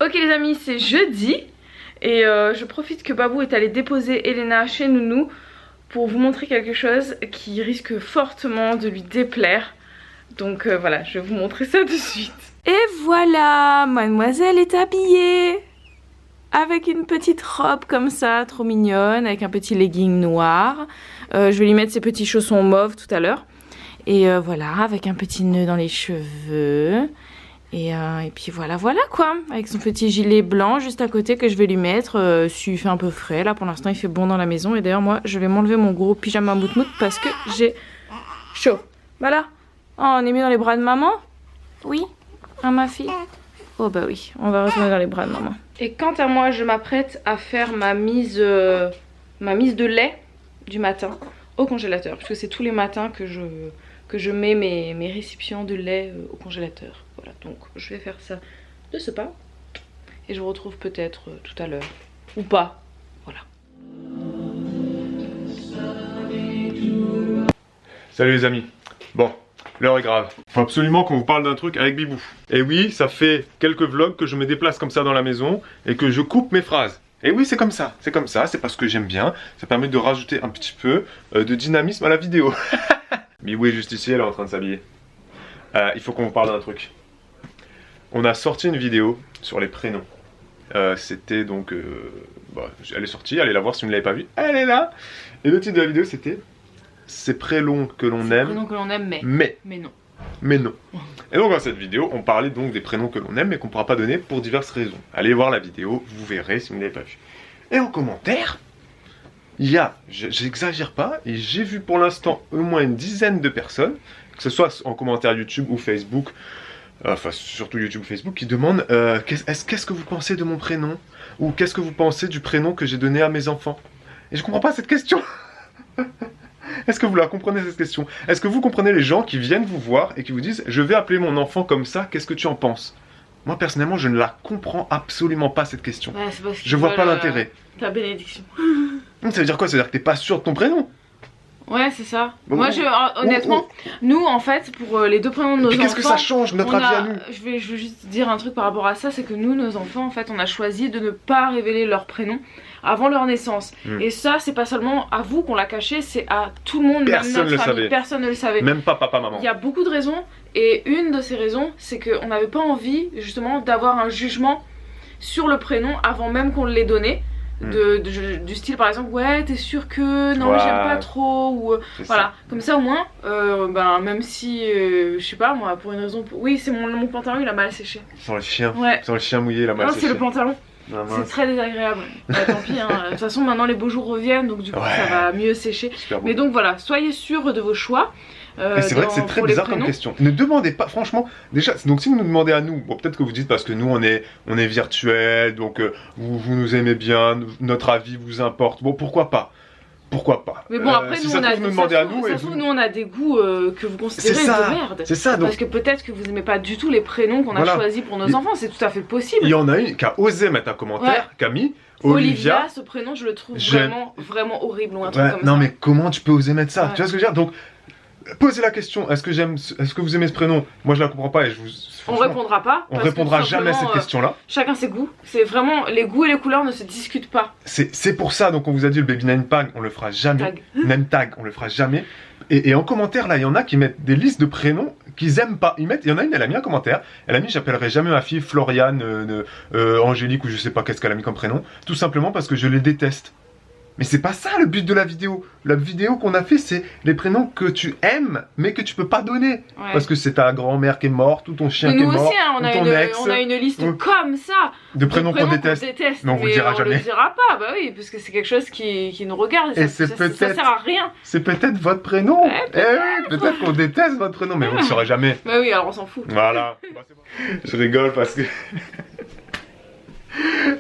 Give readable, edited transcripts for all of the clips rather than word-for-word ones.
Ok les amis, c'est jeudi et je profite que Babou est allé déposer Elena chez Nounou pour vous montrer quelque chose qui risque fortement de lui déplaire. Donc voilà, je vais vous montrer ça de suite. Et voilà, mademoiselle est habillée avec une petite robe comme ça, trop mignonne, avec un petit legging noir. Je vais lui mettre ses petits chaussons mauves tout à l'heure. Et voilà, avec un petit nœud dans les cheveux. Et puis voilà quoi, avec son petit gilet blanc juste à côté que je vais lui mettre s'il fait un peu frais. Là pour l'instant il fait bon dans la maison. Et d'ailleurs moi je vais m'enlever mon gros pyjama mout-mout parce que j'ai chaud. Voilà, oh, on est mis dans les bras de maman. Oui, hein ma fille. Oh bah oui, on va retourner dans les bras de maman. Et quant à moi je m'apprête à faire ma mise de lait du matin au congélateur. Puisque c'est tous les matins que je mets mes récipients de lait au congélateur. Voilà, donc je vais faire ça de ce pas. Et je vous retrouve peut-être tout à l'heure. Ou pas. Voilà. Salut les amis. Bon, l'heure est grave. Faut absolument qu'on vous parle d'un truc avec Bibou. Et oui, ça fait quelques vlogs que je me déplace comme ça dans la maison et que je coupe mes phrases. Et oui, c'est comme ça, c'est parce que j'aime bien. Ça permet de rajouter un petit peu de dynamisme à la vidéo. Bibou est juste ici, elle est en train de s'habiller. Il faut qu'on vous parle d'un truc. On a sorti une vidéo sur les prénoms. C'était donc... elle est sortie, allez la voir si vous ne l'avez pas vue. Elle est là. Et le titre de la vidéo c'était « Ces prénoms que l'on aime, prénoms que l'on aime, mais non. » Mais non. Et donc dans cette vidéo, on parlait donc des prénoms que l'on aime mais qu'on ne pourra pas donner pour diverses raisons. Allez voir la vidéo, vous verrez si vous ne l'avez pas vue. Et en commentaire, il y a, j'exagère pas, et j'ai vu pour l'instant au moins une dizaine de personnes, que ce soit en commentaire YouTube ou Facebook, enfin surtout YouTube ou Facebook, qui demandent qu'est-ce que vous pensez de mon prénom? Ou qu'est-ce que vous pensez du prénom que j'ai donné à mes enfants? Et je comprends pas cette question. Est-ce que vous la comprenez cette question? Est-ce que vous comprenez les gens qui viennent vous voir et qui vous disent je vais appeler mon enfant comme ça, qu'est-ce que tu en penses? Moi personnellement je ne la comprends absolument pas cette question. Ouais, je vois pas l'intérêt. Ta bénédiction. Ça veut dire quoi? Ça veut dire que t'es pas sûr de ton prénom? Ouais, c'est ça. Moi, honnêtement, nous, en fait, pour les deux prénoms de nos enfants... Qu'est-ce que ça change, notre avis à nous? Je vais juste dire un truc par rapport à ça, c'est que nous, nos enfants, en fait, on a choisi de ne pas révéler leur prénom avant leur naissance. Et ça, c'est pas seulement à vous qu'on l'a caché, c'est à tout le monde, personne même notre famille. Savait. Personne ne le savait. Même pas papa, maman. Il y a beaucoup de raisons, et une de ces raisons, c'est qu'on n'avait pas envie, justement, d'avoir un jugement sur le prénom avant même qu'on l'ait donné. Du style par exemple ouais t'es sûr que non mais j'aime pas trop ou voilà comme ça au moins même si je sais pas moi pour une raison oui c'est mon pantalon il a mal séché sans le chien mouillé il a mal non séché. c'est le pantalon c'est très désagréable tant pis hein. De toute façon maintenant les beaux jours reviennent donc du coup ça va mieux sécher mais donc voilà soyez sûrs de vos choix. C'est vrai que c'est très bizarre comme question. Ne demandez pas, franchement, déjà, donc si vous nous demandez à nous, bon peut-être que vous dites parce que nous on est virtuel, donc vous nous aimez bien, notre avis vous importe, bon pourquoi pas? Pourquoi pas? Mais bon après si nous ça on a nous demander à nous et nous on a des goûts que vous considérez de merde. C'est ça donc... Parce que peut-être que vous aimez pas du tout les prénoms qu'on a choisis pour nos enfants, c'est tout à fait possible. Il y en a une qui a osé mettre un commentaire, Camille. Olivia, ce prénom je le trouve vraiment horrible ou un truc comme ça. Non mais comment tu peux oser mettre ça? Tu vois ce que je veux dire? Donc posez la question, est-ce que vous aimez ce prénom? Moi je la comprends pas et on répondra pas. On répondra jamais à cette question-là. Chacun ses goûts. C'est vraiment, les goûts et les couleurs ne se discutent pas. C'est pour ça, donc on vous a dit le baby name tag, on le fera jamais. Name tag, on le fera jamais. Et en commentaire là, il y en a qui mettent des listes de prénoms qu'ils aiment pas. Il y en a une, elle a mis un commentaire. Elle a mis j'appellerai jamais ma fille Floriane, Angélique ou je sais pas qu'est-ce qu'elle a mis comme prénom. Tout simplement parce que je les déteste. Mais c'est pas ça le but de la vidéo. La vidéo qu'on a fait, c'est les prénoms que tu aimes, mais que tu peux pas donner. Parce que c'est ta grand-mère qui est morte, ou ton chien qui est mort, nous aussi, hein, ou ton ex. On a une liste comme ça de prénoms qu'on déteste. Mais on vous le dira jamais. On le dira pas, bah oui, parce que c'est quelque chose qui nous regarde. Et ça sert à rien. C'est peut-être votre prénom. Peut-être qu'on déteste votre prénom, mais vous ne le saurez jamais. Bah oui, alors on s'en fout. Voilà. Je rigole parce que...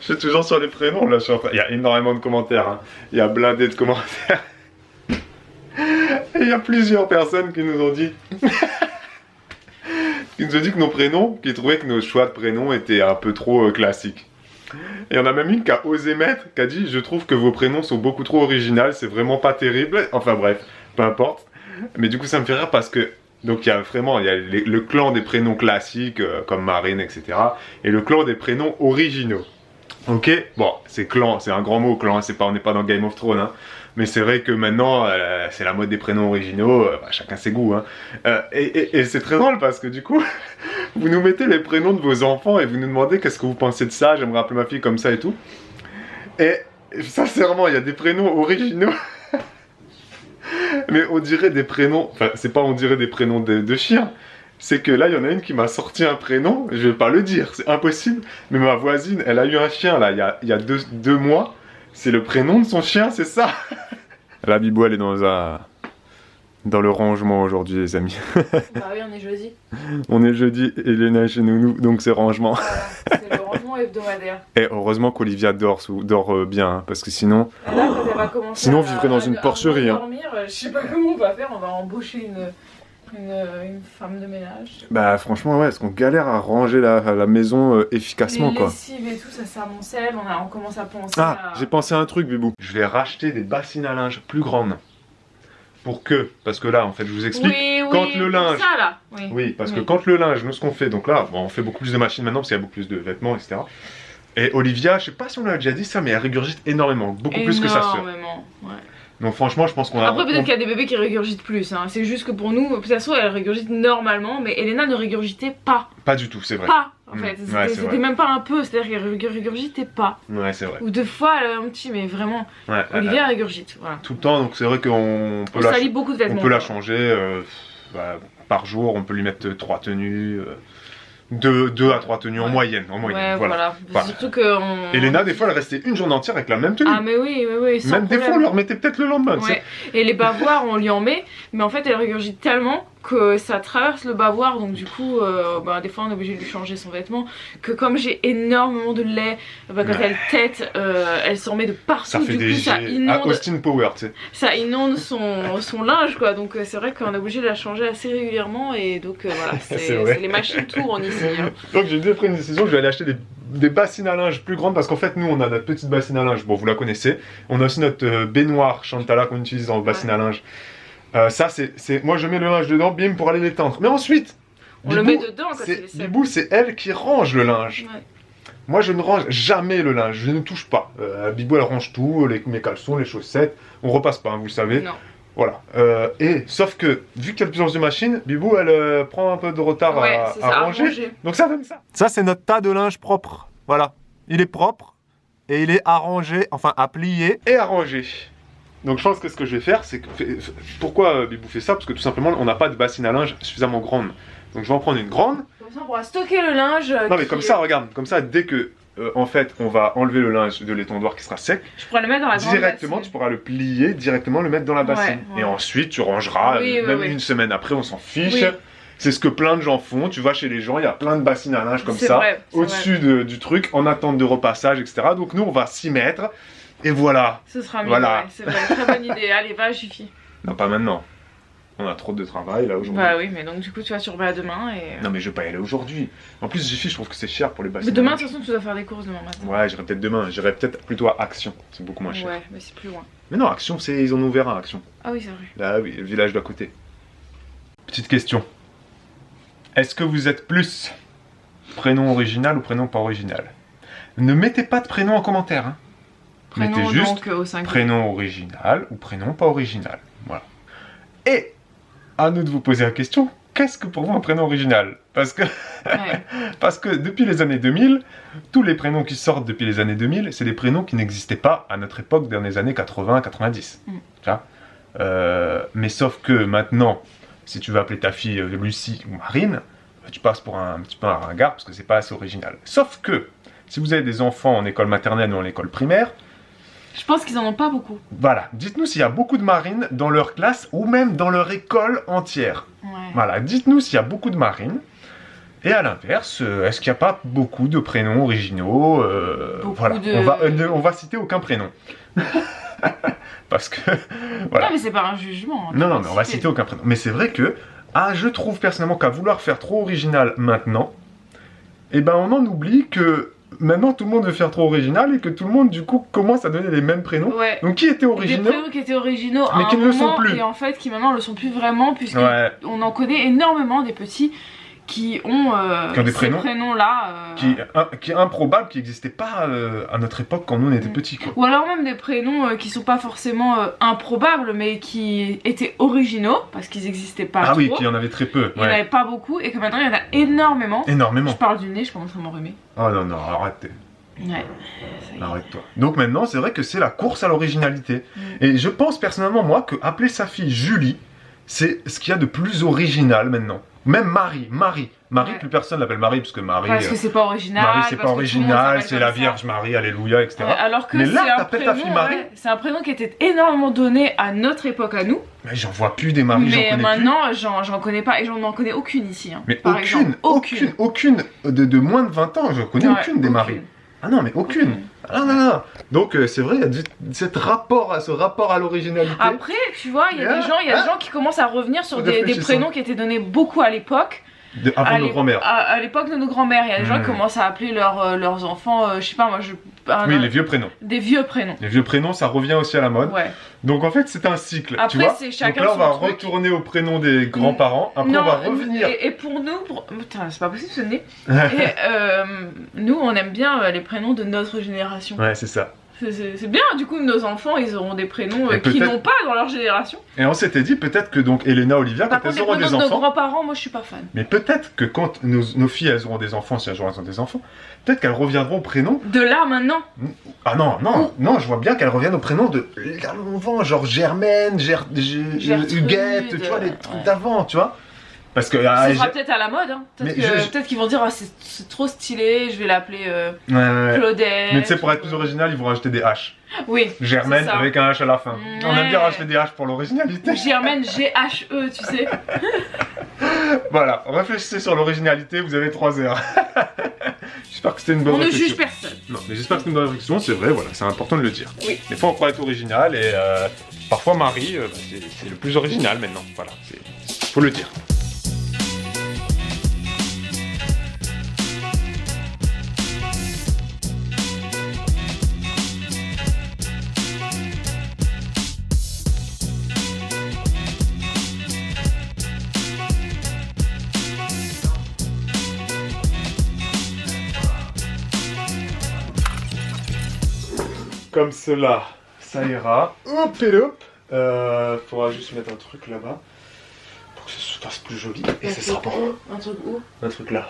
Je suis toujours sur les prénoms là, il y a énormément de commentaires, hein. Il y a blindé de commentaires. Et il y a plusieurs personnes qui nous ont dit que nos prénoms, qui trouvaient que nos choix de prénoms étaient un peu trop classiques. Et il y en a même une qui a osé mettre, qui a dit je trouve que vos prénoms sont beaucoup trop originaux, c'est vraiment pas terrible. Enfin bref, peu importe. Mais du coup ça me fait rire parce que Donc il y a vraiment le clan des prénoms classiques comme Marine, etc. Et le clan des prénoms originaux. Ok, bon, c'est clan, c'est un grand mot clan, on n'est pas dans Game of Thrones, hein. Mais c'est vrai que maintenant, c'est la mode des prénoms originaux, chacun ses goûts. Hein. Et c'est très drôle parce que du coup, vous nous mettez les prénoms de vos enfants et vous nous demandez qu'est-ce que vous pensez de ça, j'aimerais appeler ma fille comme ça et tout. Et sincèrement, il y a des prénoms originaux. Mais on dirait des prénoms, enfin c'est pas on dirait des prénoms de chiens, c'est que là il y en a une qui m'a sorti un prénom, je vais pas le dire, c'est impossible, mais ma voisine elle a eu un chien là il y a deux mois, c'est le prénom de son chien, c'est ça. La Bibou elle est dans le rangement aujourd'hui les amis. Bah oui on est jeudi. On est jeudi et Elena est chez nous, donc c'est rangement. Voilà, c'est le rangement hebdomadaire. Et heureusement qu'Olivia dort bien, hein, parce que sinon... Là, quand elle va commencer sinon on vivrait dans une porcherie. Hein. Je sais pas comment on va faire, on va embaucher une femme de ménage. Bah franchement ouais, est-ce qu'on galère à ranger la maison efficacement quoi. Les lessives et tout, ça s'amoncelle, on commence à penser à... j'ai pensé à un truc Bibou. Je vais racheter des bassines à linge plus grandes. Parce que là en fait je vous explique, quand le linge... ça, là. Oui, parce que quand le linge, nous ce qu'on fait, donc là bon, on fait beaucoup plus de machines maintenant parce qu'il y a beaucoup plus de vêtements, etc. Et Olivia, je sais pas si on l'a déjà dit ça, mais elle régurgite énormément, beaucoup plus que sa sœur. Ouais. Donc franchement, je pense qu'on a... Après peut-être qu'il y a des bébés qui régurgitent plus, hein. C'est juste que pour nous, peut-être soit elle régurgite normalement, mais Elena ne régurgitait pas. Pas du tout, c'est vrai. Pas, en fait. C'était même pas un peu, c'est-à-dire qu'elle régurgitait pas. Ouais, c'est vrai. Ou deux fois, elle avait un petit, mais vraiment, Olivia régurgite, voilà. Tout le temps, donc c'est vrai qu'on peut salit beaucoup de vêtements. On peut la changer par jour, on peut lui mettre 3 tenues... 2 à 3 tenues en moyenne. Ouais, voilà. Surtout que Elena, des fois, elle restait une journée entière avec la même tenue. Ah, mais oui, sans même problème. Des fois, on lui remettait peut-être le lendemain. Ouais. Et les bavoirs, on lui en met, mais en fait, elle régurgite tellement que ça traverse le bavoir, donc du coup, des fois, on est obligé de lui changer son vêtement. Que comme j'ai énormément de lait, quand elle tète, elle s'en met de partout. Ça fait du coup, ça inonde. Austin Power, tu sais. Ça inonde son linge, quoi. Donc c'est vrai qu'on est obligé de la changer assez régulièrement, et donc voilà, les machines tournent ici. Hein. Donc j'ai pris une décision, je vais aller acheter des bassines à linge plus grandes parce qu'en fait nous on a notre petite bassine à linge, bon vous la connaissez, on a aussi notre baignoire Chantala qu'on utilise dans bassine à linge. Ça c'est moi je mets le linge dedans, bim, pour aller l'étendre. Mais ensuite on le met dedans quand il est sec. Bibou c'est elle qui range le linge. Ouais. Moi je ne range jamais le linge, je ne touche pas. Bibou elle range tout, mes caleçons, les chaussettes, on repasse pas, hein, vous le savez. Non. Voilà. Sauf que, vu qu'il y a de plus en plus de machines, Bibou, elle prend un peu de retard à ranger. Donc ça donne ça. Ça, c'est notre tas de linge propre. Voilà. Il est propre et il est arrangé, enfin à plier et à ranger. Donc je pense que ce que je vais faire, c'est que... Pourquoi Bibou fait ça? Parce que tout simplement, on n'a pas de bassine à linge suffisamment grande. Donc je vais en prendre une grande. Comme ça, on pourra stocker le linge. Non mais comme ça, regarde. Comme ça, dès que... en fait, on va enlever le linge de l'étendoir qui sera sec. Je pourrais le mettre dans la grande directement, tu pourras le plier, directement le mettre dans la bassine. Ouais. Et ensuite, tu rangeras, une semaine après, on s'en fiche. Oui. C'est ce que plein de gens font. Tu vas chez les gens, il y a plein de bassines à linge comme ça, au-dessus du truc, en attente de repassage, etc. Donc nous, on va s'y mettre. Et voilà. Ce sera mieux, voilà. C'est vrai, très bonne idée. Allez, va, Jiffy. Non, pas maintenant. On a trop de travail là aujourd'hui. Bah oui, mais donc du coup tu vas surveiller demain et... Non mais je vais pas y aller aujourd'hui. En plus Jiffy, je trouve que c'est cher pour les bassines. Mais demain de toute façon tu dois faire des courses demain matin. Ouais, j'irai peut-être demain. J'irai peut-être plutôt à Action. C'est beaucoup moins cher. Ouais, mais c'est plus loin. Mais non, Action, ils en ont ouvert un Action. Ah oui, c'est vrai. Ah oui, le village d'à côté. Petite question. Est-ce que vous êtes plus prénom original ou prénom pas original? Ne mettez pas de prénom en commentaire. Hein. Mettez juste prénom original ou prénom pas original. Voilà. Et à nous de vous poser la question, qu'est-ce que pour vous un prénom original? Parce que depuis les années 2000, tous les prénoms qui sortent depuis les années 2000, c'est des prénoms qui n'existaient pas à notre époque dans les années 80-90. Mais sauf que maintenant, si tu veux appeler ta fille Lucie ou Marine, tu passes pour un petit peu un ringard parce que c'est pas assez original. Sauf que, si vous avez des enfants en école maternelle ou en école primaire, je pense qu'ils en ont pas beaucoup. Voilà, dites-nous s'il y a beaucoup de marines dans leur classe ou même dans leur école entière. Ouais. Voilà, dites-nous s'il y a beaucoup de marines. Et à l'inverse, est-ce qu'il n'y a pas beaucoup de prénoms originaux? Voilà, on va citer aucun prénom. Parce que... Voilà. Non mais c'est pas un jugement. Non, mais on va citer aucun prénom. Mais c'est vrai que, je trouve personnellement qu'à vouloir faire trop original maintenant, eh ben on en oublie que maintenant tout le monde veut faire trop original et que tout le monde du coup commence à donner les mêmes prénoms. Ouais. Donc qui étaient Des originaux prénoms qui étaient originaux à mais qui un ne le sont moment, plus. et en fait qui maintenant le sont plus vraiment, puisque Ouais. on en connaît énormément des petits qui ont des ces prénoms prénoms-là. Qui est improbable, qui n'existait pas à notre époque quand nous on était petits quoi. Ou alors même des prénoms qui sont pas forcément improbables, mais qui étaient originaux, parce qu'ils n'existaient pas Ah trop. oui, qu'il y en avait très peu. Il n'y en avait pas beaucoup, et que maintenant il y en a énormément. Énormément. Je parle du nez, je commence à m'enrhumer. Oh non, non, arrête. Ouais, ça y est. Arrête-toi. Donc maintenant, c'est vrai que c'est la course à l'originalité. Et je pense personnellement, moi, que appeler sa fille Julie, c'est ce qu'il y a de plus original maintenant. Même Marie. Ouais. Plus personne l'appelle Marie, parce que Marie... Parce que c'est pas original. Marie, c'est parce pas que tout le monde original, s'appelle c'est la comme ça. Vierge Marie, alléluia, etc. Ouais, alors que Mais là, c'est un t'appelles ta prénom, fille Marie. ouais, c'est un prénom qui était énormément donné à notre époque à nous. Mais j'en vois plus des Marie, j'en Mais connais maintenant, j'en connais pas, et j'en n'en connais aucune ici. Hein, plus. Mais par exemple. aucune de moins de 20 ans, je connais Ouais, aucune des Marie. Ah non, mais aucune. Ah non. Donc c'est vrai, il y a ce rapport à l'originalité. Après, tu vois, il y a des gens qui commencent à revenir sur des prénoms qui étaient donnés beaucoup à l'époque. Avant nos grands-mères. À l'époque de nos grands-mères, il y a des gens qui commencent à appeler leurs enfants, je sais pas moi, oui, les vieux prénoms. Des vieux prénoms. Les vieux prénoms, ça revient aussi à la mode. Ouais. Donc en fait, c'est un cycle. Après, tu vois. c'est chacun Donc là, on va son truc. retourner au prénom des grands-parents. Après, Non, on va revenir. Et pour nous, putain, c'est pas possible ce nez. Et nous, on aime bien les prénoms de notre génération. Ouais, c'est ça. C'est bien, du coup, nos enfants, ils auront des prénoms Et qu'ils peut-être- n'ont pas dans leur génération. Et on s'était dit peut-être que donc Elena, Olivia, Par quand contre, elles les auront des prénoms de nos enfants. grands-parents, moi, je suis pas fan. Mais peut-être que quand nos filles, elles auront des enfants, si un jour elles ont des enfants, peut-être qu'elles reviendront au prénom. De là, maintenant. Ah non, je vois bien qu'elles reviennent au prénom de l'avant, genre Germaine, Gertrude, Huguette, tu vois, les trucs ouais. d'avant, tu vois. Parce que. Ça sera peut-être à la mode, hein. Mais Peut-être qu'ils vont dire, ah, c'est trop stylé, je vais l'appeler Ouais. Claudette. Mais tu sais, pour être plus original, ils vont rajouter des H. Oui. Germaine c'est ça. avec un H à la fin. Ouais. On aime bien rajouter des H pour l'originalité. Germaine, G-H-E, tu sais. Voilà, réfléchissez sur l'originalité, vous avez 3 heures. J'espère que c'était une bonne On ne réflexion. juge personne. Non, mais j'espère que c'est une bonne réflexion, c'est vrai, voilà, c'est important de le dire. Oui. Des fois, on croit être original et parfois Marie, c'est le plus original maintenant. Voilà, faut le dire. Comme cela, ça ira. Hop et hop. Faudra juste mettre un truc là-bas pour que ça se fasse plus joli. Et ça sera bon. Un truc où? Un truc là.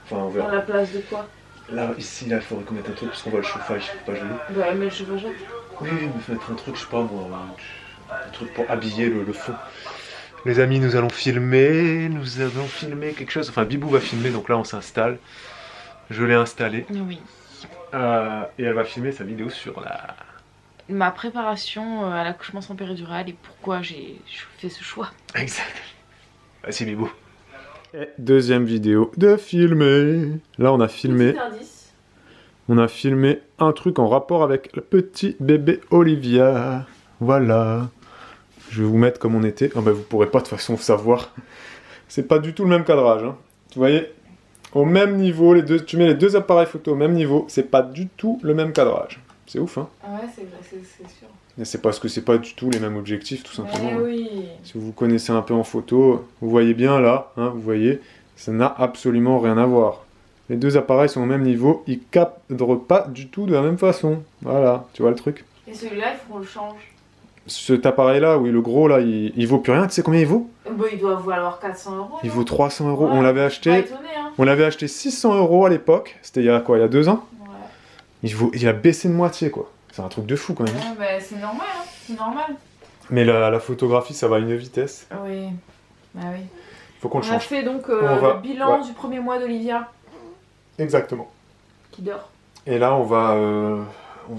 Enfin, on verra. À la place de quoi? Là, ici, là, il faudrait qu'on mette un truc parce qu'on voit le chauffage, c'est pas joli. Bah, mais le chauffage. Oui, mais mettre un truc, je sais pas moi, un truc pour habiller le fond. Les amis, nous allons filmer, quelque chose. Enfin, Bibou va filmer, donc là, on s'installe. Je l'ai installé. Oui. Et elle va filmer sa vidéo sur Ma préparation à l'accouchement sans péridurale et pourquoi j'ai fait ce choix. Exact. Vas-y, Bibou. Et deuxième vidéo de filmer. Là, on a filmé. Petit indice. On a filmé un truc en rapport avec le petit bébé Olivia. Voilà. Je vais vous mettre comme on était. Ah bah, vous pourrez pas de toute façon savoir. C'est pas du tout le même cadrage. Hein. Vous voyez, au même niveau, tu mets les deux appareils photo au même niveau, c'est pas du tout le même cadrage. C'est ouf, hein. Ah ouais, c'est sûr. Mais c'est parce que c'est pas du tout les mêmes objectifs, tout simplement. Mais oui. Si vous vous connaissez un peu en photo, vous voyez bien là, hein, vous voyez, ça n'a absolument rien à voir. Les deux appareils sont au même niveau, ils cadrent pas du tout de la même façon. Voilà, tu vois le truc. Et celui-là, il faut qu'on le change. Cet appareil-là, oui, le gros là, il vaut plus rien. Tu sais combien il vaut? Bah, il doit valoir 400 €. Il non? vaut 300 €. Ouais, On l'avait Pas acheté, étonné, hein. on l'avait acheté 600 € à l'époque. C'était il y a quoi? Il y a 2 ans. Ouais. Il a baissé de moitié, quoi. C'est un truc de fou quand même. Ouais, bah, c'est normal, hein. C'est normal. Mais la photographie, ça va à une vitesse. Oui. Bah oui. Faut qu'on le On a change. fait donc On va- le bilan ouais. du premier mois d'Olivia Exactement. qui dort. Et là, on va.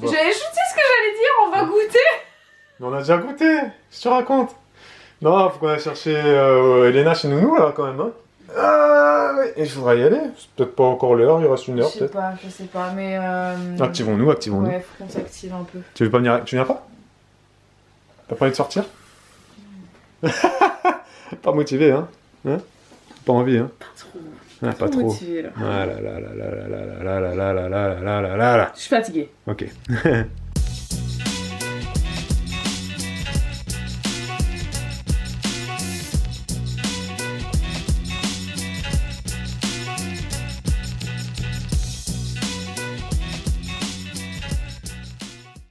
Tu sais ce que j'allais dire, on va goûter. Mais on a déjà goûté. Qu'est-ce que tu racontes? Non, faut qu'on aille chercher Elena chez Nounou là quand même. Hein. Ah oui. Et il faudra y aller. C'est peut-être pas encore l'heure. Il reste une heure peut-être. Je sais pas, mais. Activons-nous. Ouais, faut qu'on s'active un peu. Tu veux pas venir? Tu viens pas? T'as pas envie de sortir? Pas motivé, hein? Pas envie, hein? Pas trop. Ah, pas trop. Motivée, là. Ah là là là là là là là là là là là là là là. Je suis fatiguée. Ok.